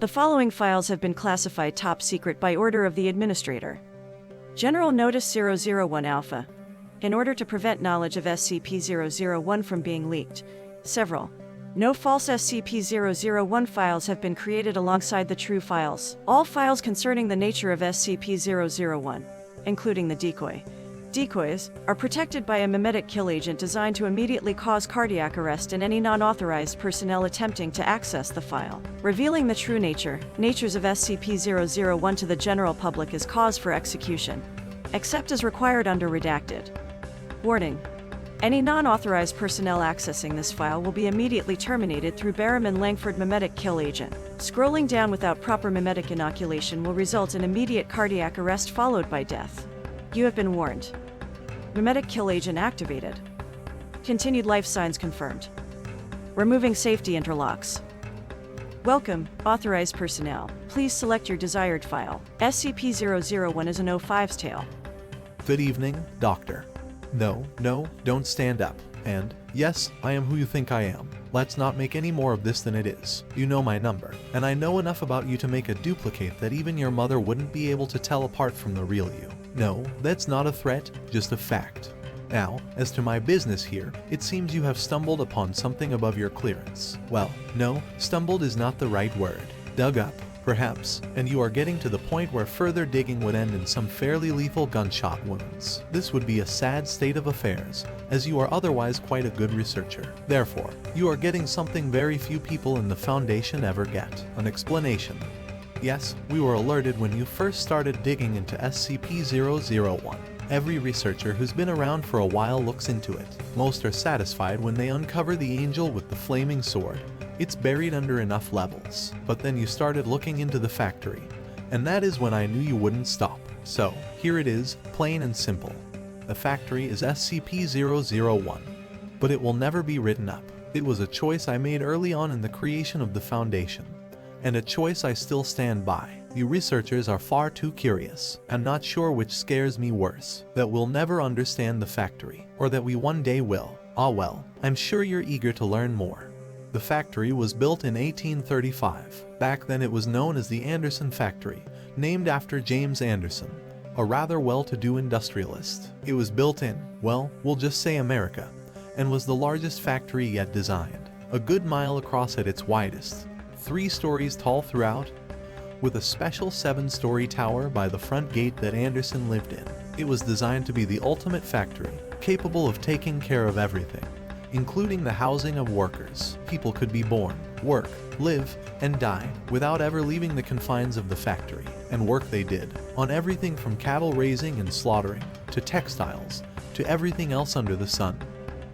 The following files have been classified top secret by order of the administrator. General Notice 001 Alpha. In order to prevent knowledge of SCP-001 from being leaked, several no false SCP-001 files have been created alongside the true files. All files concerning the nature of SCP-001, including the decoys, are protected by a memetic kill agent designed to immediately cause cardiac arrest in any non-authorized personnel attempting to access the file. Revealing the true natures of SCP-001 to the general public is cause for execution, except as required under redacted. Warning: any non-authorized personnel accessing this file will be immediately terminated through Barham and Langford memetic kill agent. Scrolling down without proper memetic inoculation will result in immediate cardiac arrest followed by death. You have been warned. Memetic kill agent activated. Continued life signs confirmed. Removing safety interlocks. Welcome, authorized personnel. Please select your desired file. SCP-001 is an O5's tale. Good evening, Doctor. No, don't stand up. And, yes, I am who you think I am. Let's not make any more of this than it is. You know my number, and I know enough about you to make a duplicate that even your mother wouldn't be able to tell apart from the real you. No, that's not a threat, just a fact. Now, as to my business here, it seems you have stumbled upon something above your clearance. Well, no, stumbled is not the right word. Dug up, perhaps, and you are getting to the point where further digging would end in some fairly lethal gunshot wounds. This would be a sad state of affairs, as you are otherwise quite a good researcher. Therefore, you are getting something very few people in the Foundation ever get: an explanation. Yes, we were alerted when you first started digging into SCP-001. Every researcher who's been around for a while looks into it. Most are satisfied when they uncover the angel with the flaming sword. It's buried under enough levels. But then you started looking into the factory, and that is when I knew you wouldn't stop. So, here it is, plain and simple. The factory is SCP-001, but it will never be written up. It was a choice I made early on in the creation of the Foundation, and a choice I still stand by. You researchers are far too curious. I'm not sure which scares me worse, that we'll never understand the factory, or that we one day will. Ah well, I'm sure you're eager to learn more. The factory was built in 1835. Back then it was known as the Anderson Factory, named after James Anderson, a rather well-to-do industrialist. It was built in, well, we'll just say America, and was the largest factory yet designed. A good mile across at its widest, 3 stories tall throughout, with a special 7-story tower by the front gate that Anderson lived in. It was designed to be the ultimate factory, capable of taking care of everything, including the housing of workers. People could be born, work, live, and die without ever leaving the confines of the factory. And work they did, on everything from cattle raising and slaughtering, to textiles, to everything else under the sun.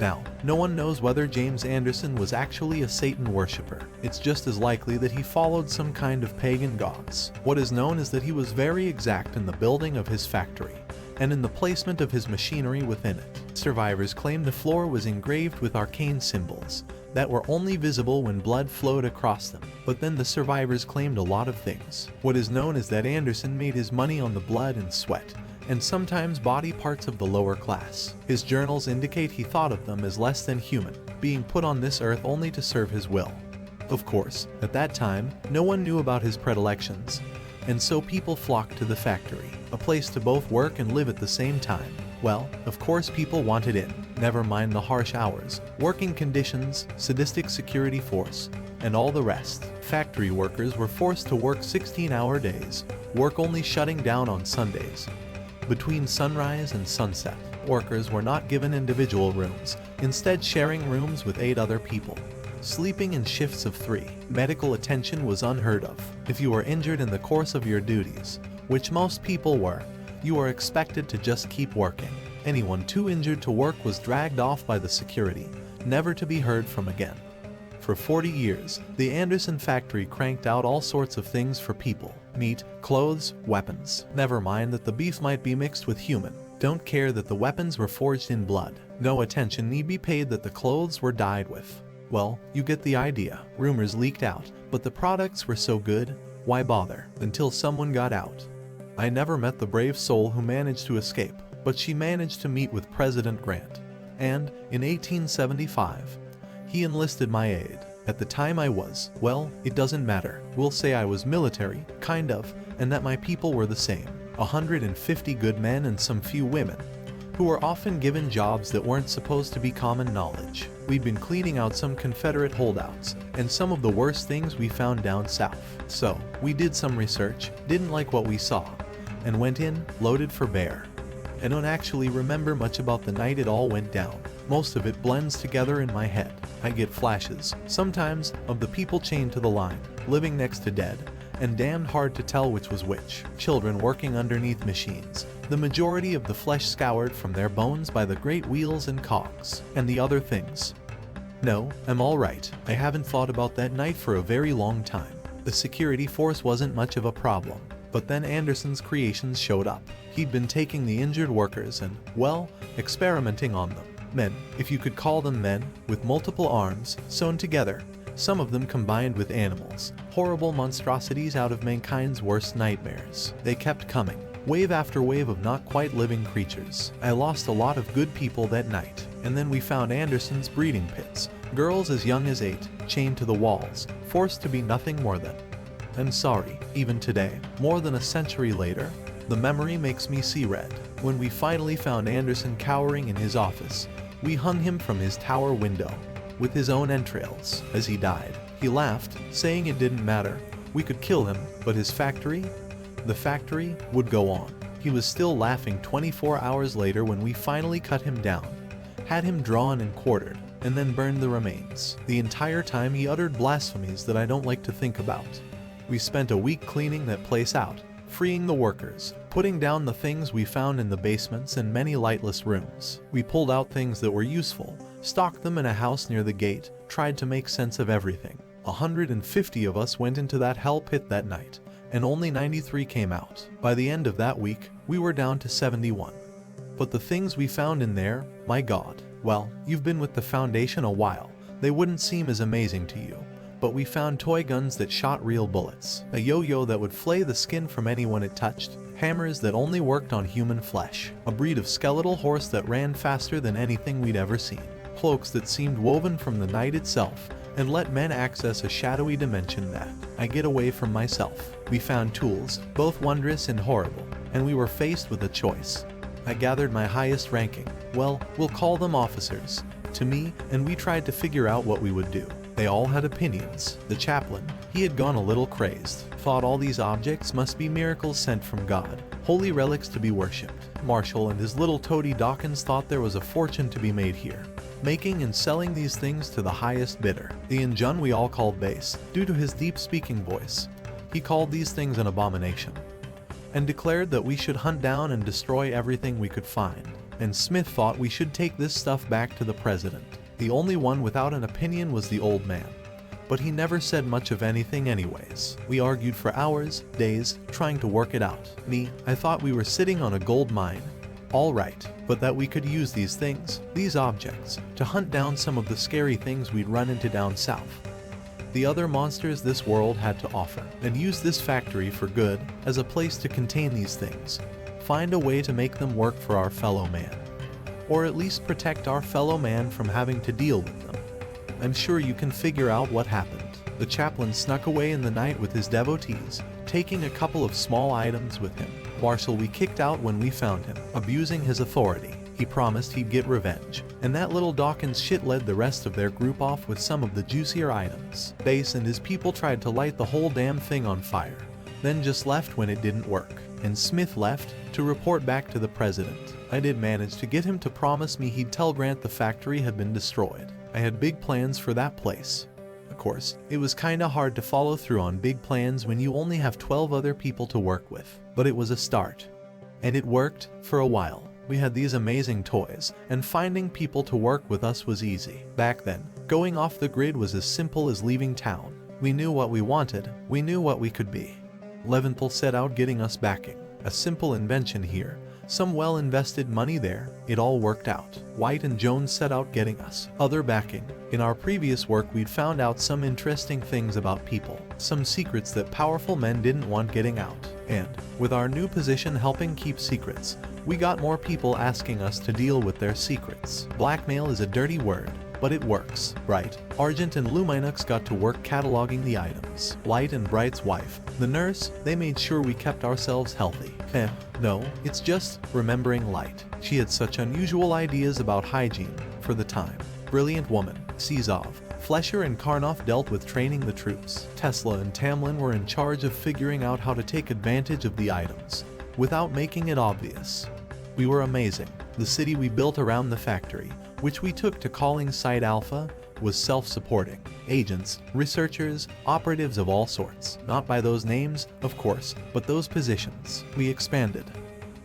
Now, no one knows whether James Anderson was actually a Satan worshipper. It's just as likely that he followed some kind of pagan gods. What is known is that he was very exact in the building of his factory, and in the placement of his machinery within it. Survivors claim the floor was engraved with arcane symbols that were only visible when blood flowed across them. But then the survivors claimed a lot of things. What is known is that Anderson made his money on the blood and sweat, and sometimes body parts of the lower class. His journals indicate he thought of them as less than human, being put on this earth only to serve his will. Of course, at that time, no one knew about his predilections, and so people flocked to the factory, a place to both work and live at the same time. Well, of course people wanted in, never mind the harsh hours, working conditions, sadistic security force, and all the rest. Factory workers were forced to work 16-hour days, work only shutting down on Sundays. Between sunrise and sunset, workers were not given individual rooms, instead sharing rooms with 8 other people. Sleeping in shifts of 3. Medical attention was unheard of. If you were injured in the course of your duties, which most people were, you were expected to just keep working. Anyone too injured to work was dragged off by the security, never to be heard from again. For 40 years, the Anderson factory cranked out all sorts of things for people: meat, clothes, weapons. Never mind that the beef might be mixed with human. Don't care that the weapons were forged in blood. No attention need be paid that the clothes were dyed with. Well, you get the idea. Rumors leaked out, but the products were so good, why bother? Until someone got out. I never met the brave soul who managed to escape, but she managed to meet with President Grant, and, in 1875, he enlisted my aid. At the time I was, well, it doesn't matter. We'll say I was military, kind of, and that my people were the same. 150 good men and some few women, who were often given jobs that weren't supposed to be common knowledge. We'd been cleaning out some Confederate holdouts, and some of the worst things we found down south. So, we did some research, didn't like what we saw, and went in, loaded for bear. I don't actually remember much about the night it all went down. Most of it blends together in my head. I get flashes, sometimes, of the people chained to the line, living next to dead, and damned hard to tell which was which. Children working underneath machines, the majority of the flesh scoured from their bones by the great wheels and cogs, and the other things. No, I'm alright. I haven't thought about that night for a very long time. The security force wasn't much of a problem. But then Anderson's creations showed up. He'd been taking the injured workers and, well, experimenting on them. Men, if you could call them men, with multiple arms, sewn together, some of them combined with animals. Horrible monstrosities out of mankind's worst nightmares. They kept coming, wave after wave of not quite living creatures. I lost a lot of good people that night. And then we found Anderson's breeding pits. Girls as young as 8, chained to the walls, forced to be nothing more than. I'm sorry, even today, more than a century later, the memory makes me see red. When we finally found Anderson cowering in his office, we hung him from his tower window, with his own entrails, as he died. He laughed, saying it didn't matter, we could kill him, but his factory? The factory would go on. He was still laughing 24 hours later when we finally cut him down, had him drawn and quartered, and then burned the remains. The entire time he uttered blasphemies that I don't like to think about. We spent a week cleaning that place out, freeing the workers, putting down the things we found in the basements and many lightless rooms. We pulled out things that were useful, stocked them in a house near the gate, tried to make sense of everything. 150 of us went into that hell pit that night, and only 93 came out. By the end of that week, we were down to 71. But the things we found in there, my God. Well, you've been with the Foundation a while. They wouldn't seem as amazing to you. But we found toy guns that shot real bullets, a yo-yo that would flay the skin from anyone it touched, hammers that only worked on human flesh, a breed of skeletal horse that ran faster than anything we'd ever seen, cloaks that seemed woven from the night itself, and let men access a shadowy dimension that I get away from myself. We found tools, both wondrous and horrible, and we were faced with a choice. I gathered my highest ranking, well, we'll call them officers, to me, and we tried to figure out what we would do. They all had opinions. The chaplain, he had gone a little crazed, thought all these objects must be miracles sent from God, holy relics to be worshipped. Marshall and his little toady Dawkins thought there was a fortune to be made here, making and selling these things to the highest bidder. The Injun we all called Base, due to his deep speaking voice. He called these things an abomination, and declared that we should hunt down and destroy everything we could find. And Smith thought we should take this stuff back to the president. The only one without an opinion was the old man. But he never said much of anything anyways. We argued for hours, days, trying to work it out. Me, I thought we were sitting on a gold mine. All right, but that we could use these things, these objects, to hunt down some of the scary things we'd run into down south. The other monsters this world had to offer, and use this factory for good as a place to contain these things. Find a way to make them work for our fellow man. Or at least protect our fellow man from having to deal with them. I'm sure you can figure out what happened. The chaplain snuck away in the night with his devotees, taking a couple of small items with him. Marshall we kicked out when we found him, abusing his authority. He promised he'd get revenge, and that little Dawkins shit led the rest of their group off with some of the juicier items. Base and his people tried to light the whole damn thing on fire, then just left when it didn't work. And Smith left to report back to the president. I did manage to get him to promise me he'd tell Grant the factory had been destroyed. I had big plans for that place. Of course, it was kinda hard to follow through on big plans when you only have 12 other people to work with. But it was a start. And it worked for a while. We had these amazing toys, and finding people to work with us was easy. Back then, going off the grid was as simple as leaving town. We knew what we wanted, we knew what we could be. Leventhal set out getting us backing. A simple invention here, some well-invested money there, it all worked out. White and Jones set out getting us other backing. In our previous work we'd found out some interesting things about people, some secrets that powerful men didn't want getting out. And, with our new position helping keep secrets, we got more people asking us to deal with their secrets. Blackmail is a dirty word, but it works, right? Argent and Luminux got to work cataloging the items. Light and Bright's wife, the nurse, they made sure we kept ourselves healthy. No, it's just remembering Light. She had such unusual ideas about hygiene for the time. Brilliant woman, Sizov. Flesher and Karnoff dealt with training the troops. Tesla and Tamlin were in charge of figuring out how to take advantage of the items without making it obvious. We were amazing. The city we built around the factory, which we took to calling Site Alpha, was self-supporting. Agents, researchers, operatives of all sorts. Not by those names, of course, but those positions. We expanded.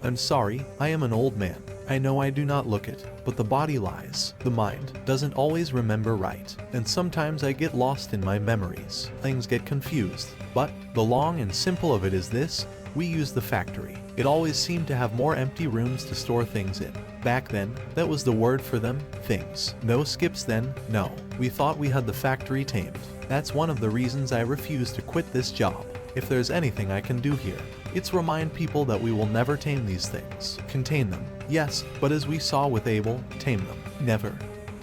I'm sorry, I am an old man. I know I do not look it, but the body lies. The mind doesn't always remember right, and sometimes I get lost in my memories. Things get confused. But the long and simple of it is this: we used the factory. It always seemed to have more empty rooms to store things in. Back then, that was the word for them, things. No skips then, no. We thought we had the factory tamed. That's one of the reasons I refuse to quit this job. If there's anything I can do here, it's remind people that we will never tame these things. Contain them, yes, but as we saw with Abel, tame them. Never.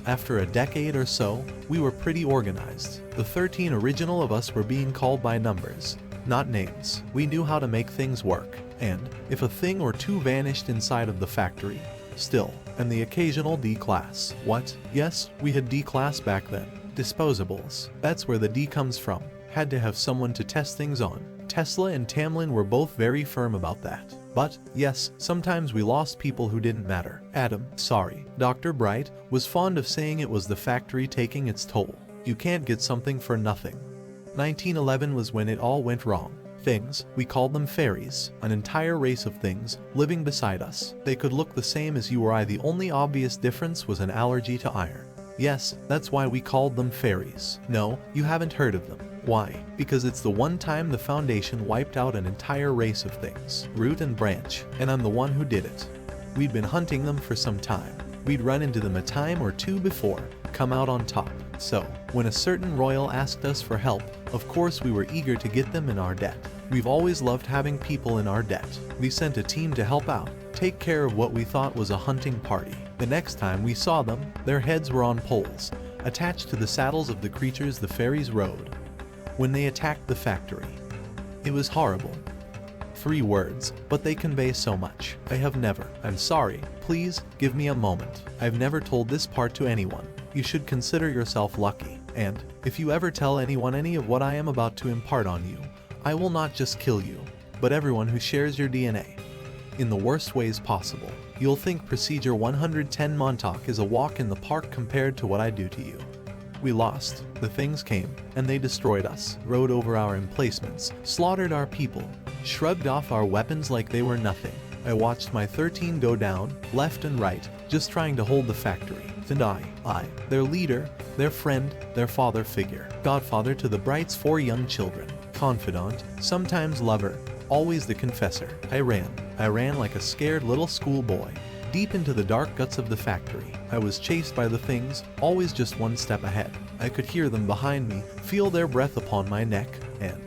After a decade or so, we were pretty organized. The 13 original of us were being called by numbers, not names. We knew how to make things work, and if a thing or two vanished inside of the factory, still, and the occasional D-class. What? Yes, we had D-class back then. Disposables. That's where the D comes from. Had to have someone to test things on. Tesla and Tamlin were both very firm about that. But, yes, sometimes we lost people who didn't matter. Dr. Bright was fond of saying it was the factory taking its toll. You can't get something for nothing. 1911 was when it all went wrong. Things, we called them fairies, an entire race of things living beside us. They could look the same as you or I. The only obvious difference was an allergy to iron. Yes, that's why we called them fairies. No, you haven't heard of them. Why? Because it's the one time the Foundation wiped out an entire race of things, root and branch, and I'm the one who did it. We'd been hunting them for some time. We'd run into them a time or two before, come out on top. So, when a certain royal asked us for help, of course we were eager to get them in our debt. We've always loved having people in our debt. We sent a team to help out, take care of what we thought was a hunting party. The next time we saw them, their heads were on poles, attached to the saddles of the creatures the fairies rode. When they attacked the factory, it was horrible. 3 words, but they convey so much. I have never. I'm sorry, please, give me a moment. I've never told this part to anyone. You should consider yourself lucky, and if you ever tell anyone any of what I am about to impart on you, I will not just kill you, but everyone who shares your DNA. In the worst ways possible. You'll think Procedure 110 Montauk is a walk in the park compared to what I do to you. We lost. The things came, and they destroyed us, rode over our emplacements, slaughtered our people, shrugged off our weapons like they were nothing. I watched my 13 go down, left and right, just trying to hold the factory. And I, their leader, their friend, their father figure, godfather to the Brights' 4 young children, confidant, sometimes lover, always the confessor. I ran like a scared little schoolboy, deep into the dark guts of the factory. I was chased by the things, always just one step ahead. I could hear them behind me, feel their breath upon my neck, and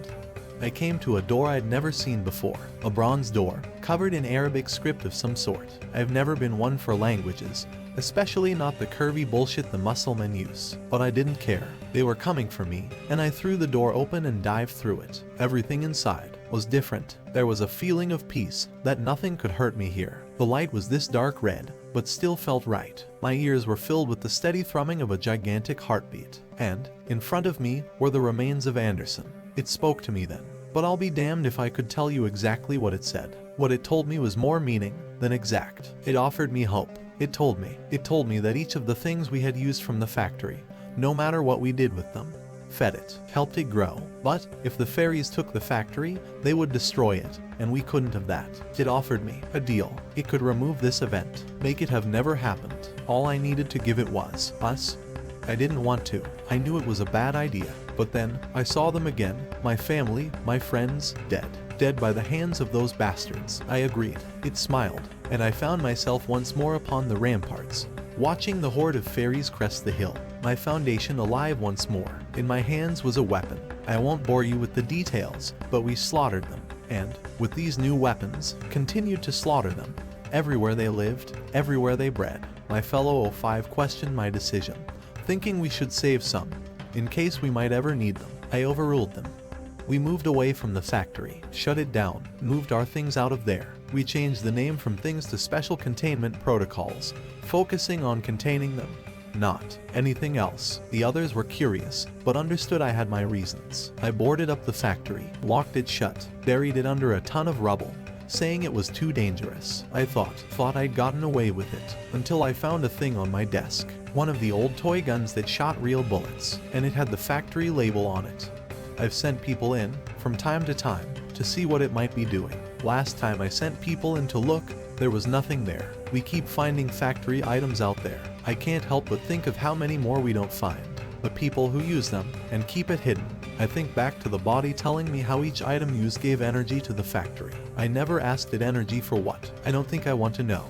I came to a door I'd never seen before. A bronze door, covered in Arabic script of some sort. I've never been one for languages, especially not the curvy bullshit the Musclemen use. But I didn't care. They were coming for me, and I threw the door open and dived through it. Everything inside was different. There was a feeling of peace, that nothing could hurt me here. The light was this dark red, but still felt right. My ears were filled with the steady thrumming of a gigantic heartbeat. And, in front of me, were the remains of Anderson. It spoke to me then, but I'll be damned if I could tell you exactly what it said. What it told me was more meaning than exact. It offered me hope. It told me that each of the things we had used from the factory, no matter what we did with them, fed it, helped it grow. But if the fairies took the factory, they would destroy it, and we couldn't have that. It offered me a deal. It could remove this event, make it have never happened. All I needed to give it was us. I didn't want to. I knew it was a bad idea. But then, I saw them again, my family, my friends, dead. Dead by the hands of those bastards. I agreed. It smiled, and I found myself once more upon the ramparts, watching the horde of fairies crest the hill. My Foundation alive once more. In my hands was a weapon. I won't bore you with the details, but we slaughtered them, and, with these new weapons, continued to slaughter them. Everywhere they lived, everywhere they bred. My fellow O5 questioned my decision, thinking we should save some, in case we might ever need them. I overruled them. We moved away from the factory, shut it down, moved our things out of there. We changed the name from things to special containment protocols, focusing on containing them, not anything else. The others were curious, but understood I had my reasons. I boarded up the factory, locked it shut, buried it under a ton of rubble, saying it was too dangerous. I thought I'd gotten away with it, until I found a thing on my desk. One of the old toy guns that shot real bullets, and it had the factory label on it. I've sent people in, from time to time, to see what it might be doing. Last time I sent people in to look, there was nothing there. We keep finding factory items out there. I can't help but think of how many more we don't find. The people who use them, and keep it hidden. I think back to the body telling me how each item used gave energy to the factory. I never asked it energy for what. I don't think I want to know.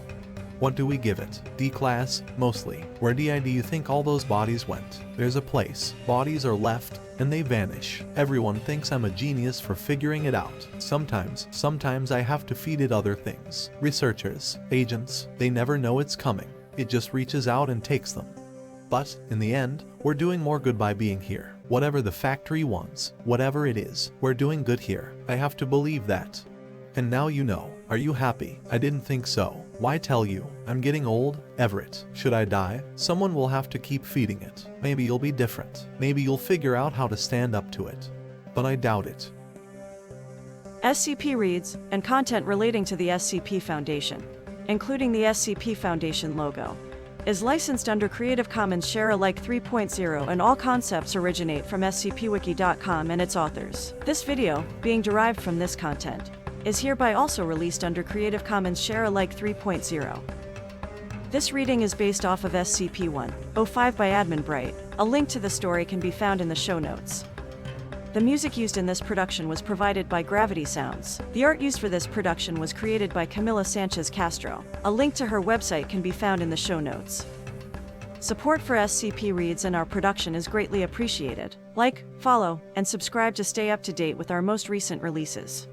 What do we give it? D-class, mostly. Where do you think all those bodies went? There's a place. Bodies are left, and they vanish. Everyone thinks I'm a genius for figuring it out. Sometimes I have to feed it other things. Researchers, agents, they never know it's coming. It just reaches out and takes them. But, in the end, we're doing more good by being here. Whatever the factory wants, whatever it is, we're doing good here. I have to believe that. And now you know. Are you happy? I didn't think so. Why tell you? I'm getting old, Everett. Should I die? Someone will have to keep feeding it. Maybe you'll be different. Maybe you'll figure out how to stand up to it. But I doubt it. SCP reads, and content relating to the SCP Foundation, including the SCP Foundation logo, is licensed under Creative Commons Share-alike 3.0 and all concepts originate from scpwiki.com and its authors. This video, being derived from this content, is hereby also released under Creative Commons Share-alike 3.0. This reading is based off of SCP-005 by Admin Bright. A link to the story can be found in the show notes. The music used in this production was provided by Gravity Sounds. The art used for this production was created by Camila Sanchez Castro. A link to her website can be found in the show notes. Support for SCP Reads and our production is greatly appreciated. Like, follow, and subscribe to stay up to date with our most recent releases.